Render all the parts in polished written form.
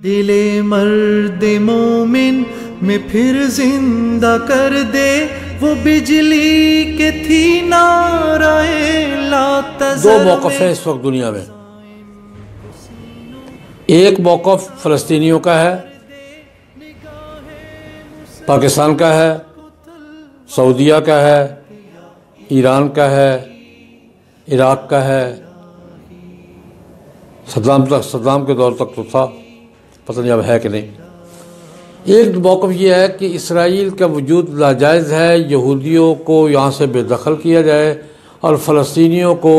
دل مرد مومن میں پھر زندہ کر دے وہ بجلی کے تھی نعرہ لا تزر۔ دو موقف ہیں اس وقت دنیا میں، ایک موقف فلسطینیوں کا ہے، پاکستان کا ہے، سعودیہ کا ہے، ایران کا ہے، عراق کا ہے، صدام کے دور تک تو تھا، پتہ نہیں اب ہے کہ نہیں۔ ایک موقف یہ ہے کہ اسرائیل کا وجود ناجائز ہے، یہودیوں کو یہاں سے بے دخل کیا جائے اور فلسطینیوں کو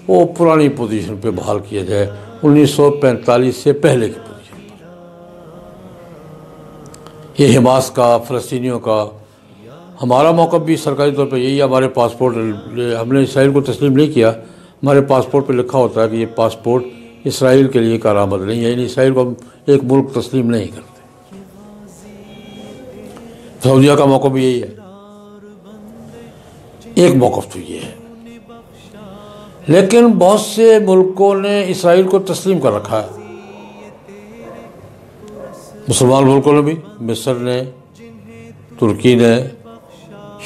وہ پرانی پوزیشن پہ بحال کیا جائے، 1945 سے پہلے کی پوزیشن پر۔ یہ حماس کا، فلسطینیوں کا، ہمارا موقف بھی سرکاری طور پہ یہی ہے۔ ہمارے پاسپورٹ، ہم نے اسرائیل کو تسلیم نہیں کیا، ہمارے پاسپورٹ پہ لکھا ہوتا ہے کہ یہ پاسپورٹ اسرائیل کے لیے کارآمد نہیں ہے، یعنی اسرائیل کو ہم ایک ملک تسلیم نہیں کرتے۔ سعودیہ کا موقف بھی یہی ہے۔ ایک موقف تو یہ ہے، لیکن بہت سے ملکوں نے اسرائیل کو تسلیم کر رکھا ہے، مسلمان ملکوں نے بھی، مصر نے، ترکی نے،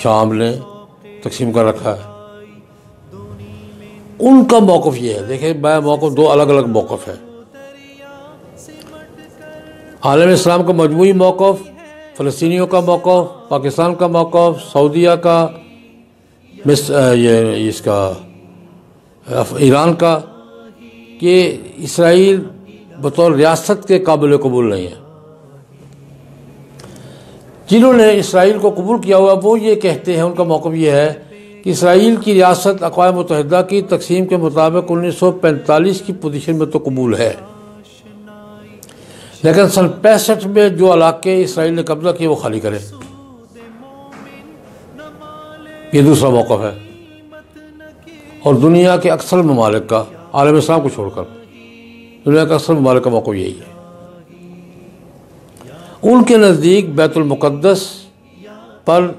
شام نے تقسیم کر رکھا ہے۔ ان کا موقف یہ ہے، دیکھیں میں موقف، دو الگ الگ موقف ہے۔ عالم اسلام کا مجموعی موقف، فلسطینیوں کا موقف، پاکستان کا موقف، سعودیہ کا، اس کا ایران کا، کہ اسرائیل بطور ریاست کے قابل قبول نہیں ہے۔ جنہوں نے اسرائیل کو قبول کیا ہوا وہ یہ کہتے ہیں، ان کا موقف یہ ہے کہ اسرائیل کی ریاست اقوام متحدہ کی تقسیم کے مطابق 1945 کی پوزیشن میں تو قبول ہے، لیکن سن 65 میں جو علاقے اسرائیل نے قبضہ کیے وہ خالی کرے۔ یہ دوسرا موقف ہے، اور دنیا کے اکثر ممالک کا، عالم اسلام کو چھوڑ کر دنیا کے اکثر ممالک کا موقف یہی ہے۔ ان کے نزدیک بیت المقدس پر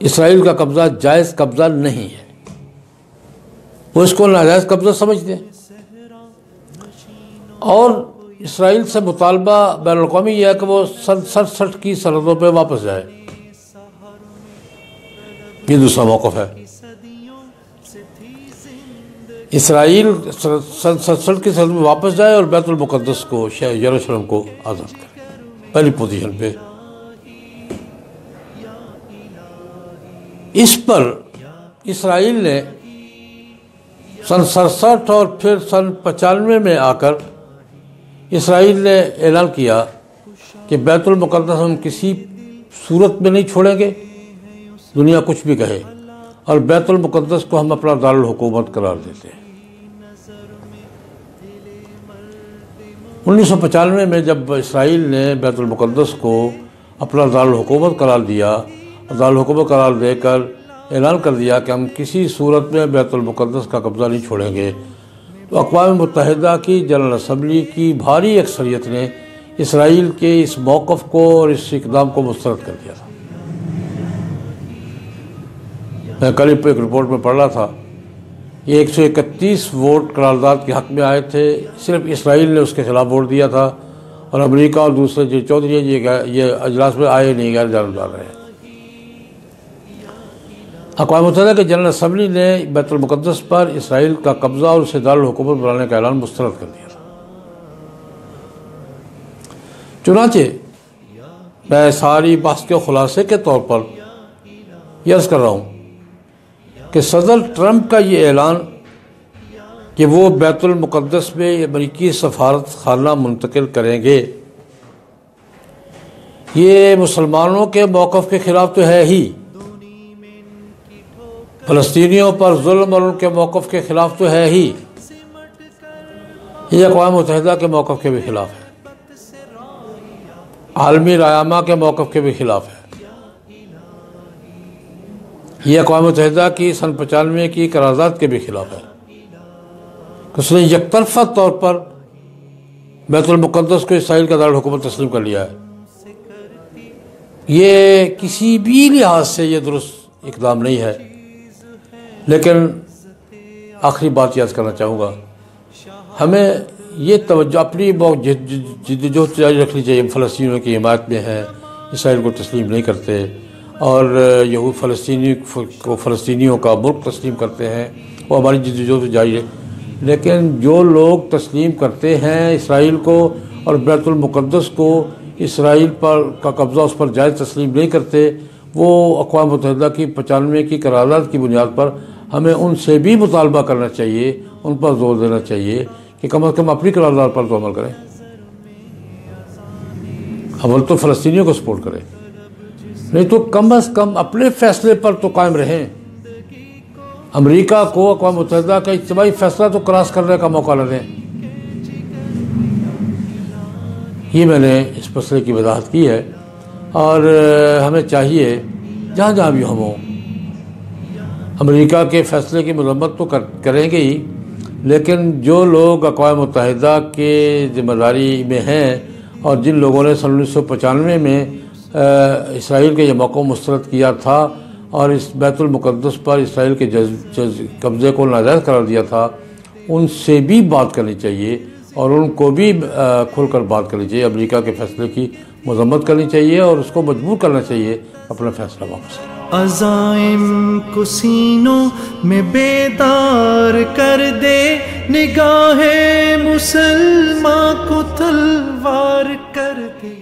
اسرائیل کا قبضہ جائز قبضہ نہیں ہے، وہ اس کو ناجائز قبضہ سمجھتے ہیں، اور اسرائیل سے مطالبہ بین الاقوامی یہ ہے کہ وہ سن 67 کی سرحدوں پہ واپس جائے۔ یہ دوسرا موقف ہے، اسرائیل سن 67 کی سرحد میں واپس جائے اور بیت المقدس کو، یروشلم کو آزاد کرے، پہلی پوزیشن پہ۔ اس پر اسرائیل نے سن 67 اور پھر سن 95 میں آ کر اسرائیل نے اعلان کیا کہ بیت المقدس ہم کسی صورت میں نہیں چھوڑیں گے، دنیا کچھ بھی کہے، اور بیت المقدس کو ہم اپنا دارالحکومت قرار دیتے ہیں۔ 1995 میں جب اسرائیل نے بیت المقدس کو اپنا دارالحکومت قرار دیا، دارالحکومت قرار دے کر اعلان کر دیا کہ ہم کسی صورت میں بیت المقدس کا قبضہ نہیں چھوڑیں گے، تو اقوام متحدہ کی جنرل اسمبلی کی بھاری اکثریت نے اسرائیل کے اس موقف کو اور اس اقدام کو مسترد کر دیا تھا۔ میں کل ایک رپورٹ میں پڑھ رہا تھا، یہ 131 ووٹ قرارداد کے حق میں آئے تھے، صرف اسرائیل نے اس کے خلاف ووٹ دیا تھا، اور امریکہ اور دوسرے جو چودھری یہ اجلاس میں آئے نہیں، غیر جانبدار رہے۔ اقوام متحدہ کے جنرل اسمبلی نے بیت المقدس پر اسرائیل کا قبضہ اور اسے دارالحکومت بنانے کا اعلان مسترد کر دیا تھا۔ چنانچہ میں ساری بحث کے خلاصے کے طور پر یہ عرض کر رہا ہوں کہ صدر ٹرمپ کا یہ اعلان کہ وہ بیت المقدس میں امریکی سفارت خانہ منتقل کریں گے، یہ مسلمانوں کے موقف کے خلاف تو ہے ہی، فلسطینیوں پر ظلم اور ان کے موقف کے خلاف تو ہے ہی، یہ اقوام متحدہ کے موقف کے بھی خلاف ہے، عالمی رائے کے موقف کے بھی خلاف ہے، یہ اقوام متحدہ کی سن 95 کی قرارداد کے بھی خلاف ہے۔ اس نے یک طرفہ طور پر بیت المقدس کو اسرائیل کا دارالحکومت تسلیم کر لیا ہے۔ یہ کسی بھی لحاظ سے یہ درست اقدام نہیں ہے، لیکن آخری بات یاد کرنا چاہوں گا، ہمیں یہ توجہ اپنی بہت جدوجہد جاری رکھنی چاہیے. فلسطینیوں کی حمایت میں ہیں، اسرائیل کو تسلیم نہیں کرتے، اور یہود فلسطینیوں کا ملک تسلیم کرتے ہیں، وہ ہماری جدوجہد جاری ہے. لیکن جو لوگ تسلیم کرتے ہیں اسرائیل کو اور بیت المقدس کو، اسرائیل پر کا قبضہ اس پر جائز تسلیم نہیں کرتے، وہ اقوام متحدہ کی 95 کی قرارداد کی بنیاد پر ہمیں ان سے بھی مطالبہ کرنا چاہیے، ان پر زور دینا چاہیے کہ کم از کم اپنی قرارداد پر تو عمل کریں. عمل تو فلسطینیوں کو سپورٹ کریں، نہیں تو کم از کم اپنے فیصلے پر تو قائم رہیں. امریکہ کو اقوام متحدہ کا اجتماعی فیصلہ تو کراس کرنے کا موقع نہ دیں. یہ میں نے اس مسئلے کی وضاحت کی ہے، اور ہمیں چاہیے جہاں جہاں بھی ہم ہوں، امریکہ کے فیصلے کی مذمت تو کریں گے ہی، لیکن جو لوگ اقوام متحدہ کے ذمہ داری میں ہیں اور جن لوگوں نے سن 1995 میں اسرائیل کے یہ موقع مسترد کیا تھا اور اس بیت المقدس پر اسرائیل کے قبضے کو ناجائز قرار دیا تھا، ان سے بھی بات کرنی چاہیے اور ان کو بھی کھل کر بات کرنی چاہیے. امریکہ کے فیصلے کی مذمت کرنی چاہیے اور اس کو مجبور کرنا چاہیے اپنا فیصلہ واپس کریں. عزائم کو سینوں میں بیدار کر دے، نگاہ مسلمان کو تلوار کر دے.